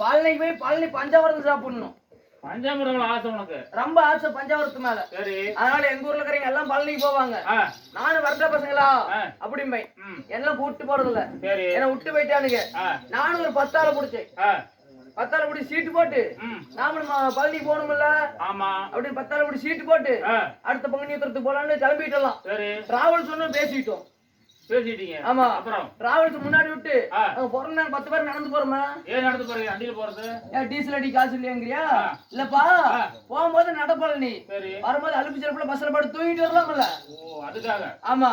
பழனிக்கு போய் பழனி பஞ்சாமிரதம் சாப்பிடணும். பஞ்சாமிரதம் ஆசை உனக்கு? ரொம்ப ஆசை பஞ்சாமிரத்து மேல. சரி. அதனால எங்க ஊர்ல இருக்கிறவங்க எல்லாம் பழனிக்கு போவாங்க. நானும் வரட்ட பசங்களா அப்படிம்பேன். எல்லாம் கூப்பிட்டு போறது இல்ல. என்ன விட்டு போயிட்டானுங்க. நானும் ஒரு 10 ஆளை பிடிச்சேன். 10 ஆளை பிடி சீட்டு போட்டு நாமளும் பழனிக்கு போகணும்ல. ஆமா. அப்படின்னு 10 ஆளை பிடி சீட்டு போட்டு அடுத்த பங்குனி உத்திரத்துக்கு போலான்னு கிளம்பிட்டலாம். டிராவல்ஸ் ஒண்ணு பேசிட்டோம். பேசிட்டீங்க? ஆமா. அப்புறம் டிராவல்ஸ் முன்னாடி விட்டு போறோம்னா 10 பேர் நடந்து போறோமா? ஏன் நடந்து போறீங்க? வண்டியில போறது? டீசல் அடி காசு இல்லையங்கறியா? இல்லப்பா, போகும்போது நடப்பல நீ. வரும்போது அலுப்பு சிறப்புல பஸ்ல படுத்து தூங்கிட்டு வரலாம்ல. ஓ, அதுக்காக. ஆமா.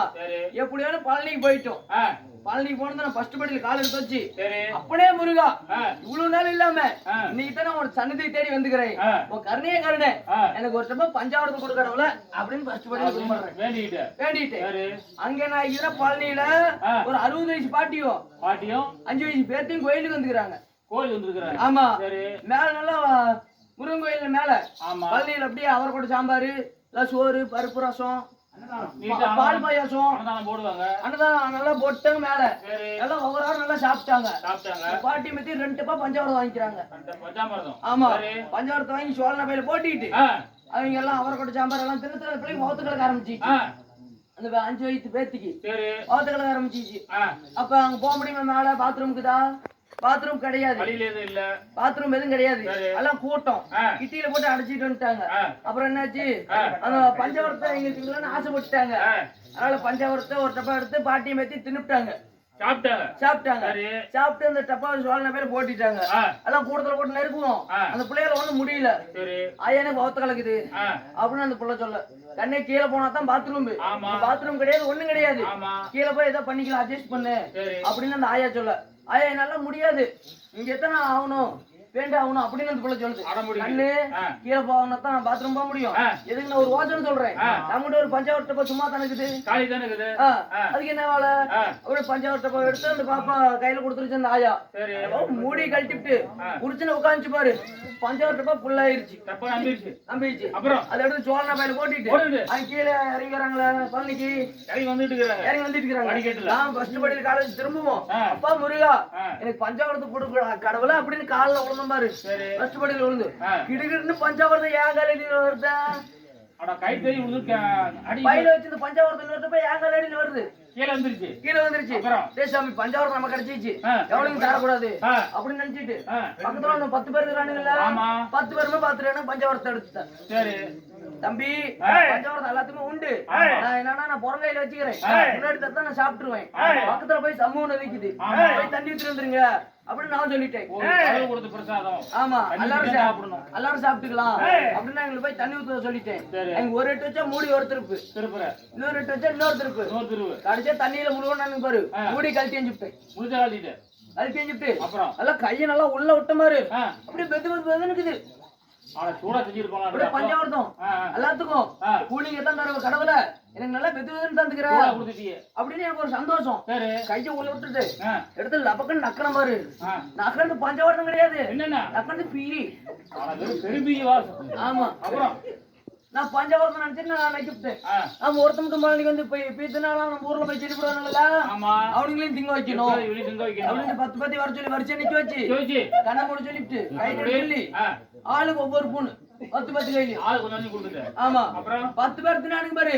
எப்படியாவது பழனிக்கு போயிட்டோம். பழனிக்கு போனது நான் ஃபர்ஸ்ட் படியில கால் எடுத்து வச்சு அப்படியே முருகா இவ்வளவு நாள் இல்லாம இன்னைக்கு தான் நான் உன் சன்னதியை தேடி வந்துக்கிறேன். உன் கருணையே கருணை எனக்கு ஒரு டப்பா பஞ்சாமிரதம் கொடுக்கறவள அப்படின்னு ஃபர்ஸ்ட் படியில கும்பிடுறேன். வேண்டிட்டு அங்க நான் இதுல பழனியில ஒரு 60 வயசு பாட்டியும் 5 வயசு பேர்த்தையும் கோயிலுக்கு வந்துக்கிறாங்க. கோயில் வந்துருக்காங்க. ஆமா. மேல நல்லா முருகன் கோயில் மேல பழனியில அப்படியே அவரை கூட சாம்பாரு சோறு பருப்பு ரசம் பால் பாயாசம் அன்னதானம் நல்லா போட்டாங்க. மேல எல்லாம் ஒவ்வொரு ஆளும் நல்லா சாப்பிட்டாங்க. பாட்டி மத்தி 2 டப்பா பஞ்சாமிரதம் வாங்கிக்கிறாங்க. ஆமா. பஞ்சாமிரதம் வாங்கி சோழ பையில போட்டிட்டு அவங்க எல்லாம் அவரை கூட சாம்பார் எல்லாம் தின்னு பிள்ளைங்க முகத்து கலக்க ஆரம்பிச்சிச்சு. அந்த 5 வயசு பேத்திக்கு முகத்து கலக்க ஆரம்பிச்சிச்சு. அப்ப அங்க போக முடியுமா? மேல பாத்ரூமுக்குதா? பாத்ரூம் கிடையாது. பாத்ரூம் எதுவும் கிடையாது. எல்லாம் கூட்டம் கிட்டியில போட்டு அடைச்சிட்டு வந்துட்டாங்க. அப்புறம் என்னாச்சு, அந்த பஞ்சாமிரத்தை எங்களுக்கு ஆசைப்பட்டுட்டாங்க. அதனால பஞ்சாமிரத்தை ஒரு டப்பா எடுத்து பாட்டியை மேத்தி தின்னுட்டாங்க. சாப்பிட்டாங்க. சாப்பிட்டு அந்த டப்பா சோழன பேர் போட்டிட்டாங்க. எல்லாம் கூட்டத்துல போட்டு நெருக்குவோம். அந்த பிள்ளைகளை ஒண்ணும் முடியல. எனக்கு பௌத்த கலக்குது அப்படின்னு அந்த பிள்ளை சொல்ல. கண்ணே கீழே போனா தான் பாத்ரூம். பாத்ரூம் கிடையாது, ஒண்ணும் கிடையாது. கீழே போய் ஏதோ பண்ணிக்கலாம், அட்ஜஸ்ட் பண்ணு அப்படின்னு அந்த ஆயா சொல்ல. ஆயா என்னால முடியாது, இங்க எத்தனை ஆகணும் வேண்டாம் ஆகணும் அப்படின்னு அந்த பிள்ளை சொல்லுது. கண்ணு கீழே போகணும் தான் பாத்ரூம் போக முடியும். எதுக்கு நான் ஒரு யோசனை சொல்றேன். நம்மகிட்ட ஒரு பஞ்சாமிரத்தை சும்மா தானே அதுக்கு என்ன வேலை? ஒரு பஞ்சாமிரத்தை எடுத்து அந்த பாப்பா கையில கொடுத்துருச்சு அந்த ஆயா. மூடி கழட்டிட்டு குடிச்சுன்னு உட்காந்துச்சு பாரு. பஞ்சாமிரத்தை புல்லாயிருச்சு, நம்பிடுச்சு. அப்புறம் அதை எடுத்து சோழனா பையில போட்டிட்டு அது கீழே இறங்கிறாங்களா பழனிக்கு இறங்கி வந்துட்டு இருக்காங்க. நான் ஃபர்ஸ்ட் படியில காலேஜ் திரும்புவோம். அப்பா முருகா எனக்கு பஞ்சாமிரத்தை கொடுக்க கடவுளை அப்படின்னு காலில் விழுந்த பாரு. ஃபர்ஸ்ட் படியில விழுந்து கிடுகிடுன்னு பஞ்சாமிரதம் ஏன் காலையில வருதா? பையில வச்சு பஞ்சாமிரதம் வருது ஏன் காலையில வருது? கீழே வந்துருச்சு. சாமி பஞ்சாமிரதம் நம்ம கிடைச்சிச்சு, எவ்வளவு தரக்கூடாது அப்படின்னு நினைச்சிட்டு பக்கத்துல 10 பேர் இருக்கிறானுங்கல்ல, 10 பேருமே பாத்துட்டு பஞ்சாமிரத்தை எடுத்துட்டேன். தம்பி பஞ்சாமிரதம் எல்லாத்துக்குமே உண்டு. நான் என்னன்னா நான் புறங்கையில வச்சுக்கிறேன். முன்னாடி தத்தா நான் சாப்பிட்டுருவேன். பக்கத்துல போய் சமூகம் நிக்குது, போய் தண்ணி ஊற்றி வந்துருங்க அப்படின்னு நான் சொல்லிட்டேன். ஆமா, எல்லாரும் சாப்பிட்டுக்கலாம் அப்படின்னு எங்களுக்கு போய் தண்ணி ஊற்ற சொல்லிட்டேன். எங்க ஒரு 8 வச்சா மூடி ஒரு திருப்பு, இன்னொரு 8 வச்சா இன்னொரு திருப்பு. கடைசியா தண்ணியில முழுவதும் பாரு மூடி கழட்டி எஞ்சுட்டேன். அப்புறம் எல்லாம் கையை நல்லா உள்ள விட்ட மாதிரி அப்படியே பெது இருக்குது. பஞ்சாமிரதம் எல்லாத்துக்கும் கூலிங்க தான் தர கடவுள எனக்கு நல்லா பெத்து தந்துக்கிற அப்படின்னு எனக்கு ஒரு சந்தோஷம். கையை உள்ள விட்டுட்டு எடுத்து லபக்கன்னு நக்கன மாதிரி நக்கனது பஞ்சாமிரதம் கிடையாது, நக்கனது பீரி. ஆமா. அப்புறம் நான் பஞ்சாமிரதம் நினைச்சு நான் நக்கிட்டேன். நம்ம ஒருத்த மட்டும் பழனிக்கு வந்து பீத்தினால நம்ம ஊர்ல போய் செடிப்படுவாங்கல்ல, அவனுங்களையும் திங்க வைக்கணும் அப்படின்னு 10 பேர்த்தையும் வர சொல்லி வரிசை நிக்க வச்சு கண்ணை போட சொல்லிட்டு கை சொல்லி ஆளுக்கு ஒவ்வொரு பூணு 10 கையில ஆமா 10 பேர் தின்னானுங்க பாரு.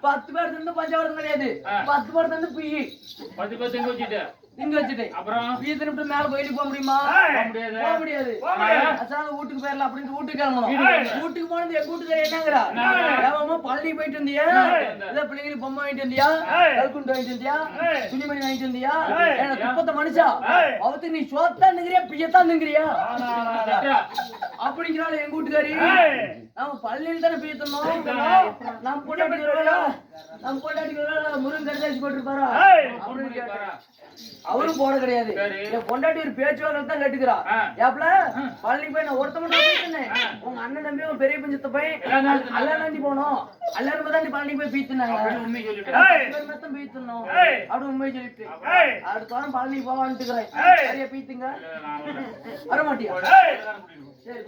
10 பேர் தின்னு பஞ்சாமிரதம் கிடையாது, 10 பேர் தின்னு பீயி 10 பேர் திங்க வச்சுட்டேன். அப்புறம் பீத்திட்டு மேல கோயிலுக்கு போக முடியுமா? போக முடியாது. வீட்டுக்கு போயிடலாம் அப்படின்னு வீட்டுக்கு கிளம்பணும். வீட்டுக்கு போனது எங்க வீட்டுக்கு என்னங்கிறா, பழனிக்கு போயிட்டு இருந்தியா, ஏதோ பிள்ளைங்களுக்கு பொம்மை வாங்கிட்டு இருந்தியா, கல்குண்டு வாங்கிட்டு இருந்தியா, துணிமணி வாங்கிட்டு இருந்தியா, துப்பத்த மனுஷா அவத்துக்கு நீ சோத்தான்னுங்கிறியா பியத்தான்னுங்கிறியா அப்படிங்கிறாள் எங்க வீட்டுக்காரி. நம்ம பள்ளியில் தானே பீத்தணும். நம்ம பொண்டாட்டி முருகன் கடைசி போட்டுருப்பாரா அப்படின்னு கேட்டா அவரும் போட கிடையாது. என் பொண்டாட்டி ஒரு பேச்சுவார்த்தை தான் கேட்டுக்கிறா. ஏப்ல பழனிக்கு போய் நான் ஒருத்த மட்டும் போயிட்டேன், உங்க அண்ணன் நம்பி ஒரு பெரிய பஞ்சத்தை போய் எல்லாரும் நம்பி போனோம், எல்லாரும் தான் பழனிக்கு போய் பீத்துனாங்க பீத்தணும் அப்படி உண்மையை சொல்லிட்டு அடுத்த வாரம் பழனிக்கு போவான்ட்டுக்கிறேன். சரியா பீத்துங்க வர மாட்டியா? சரி.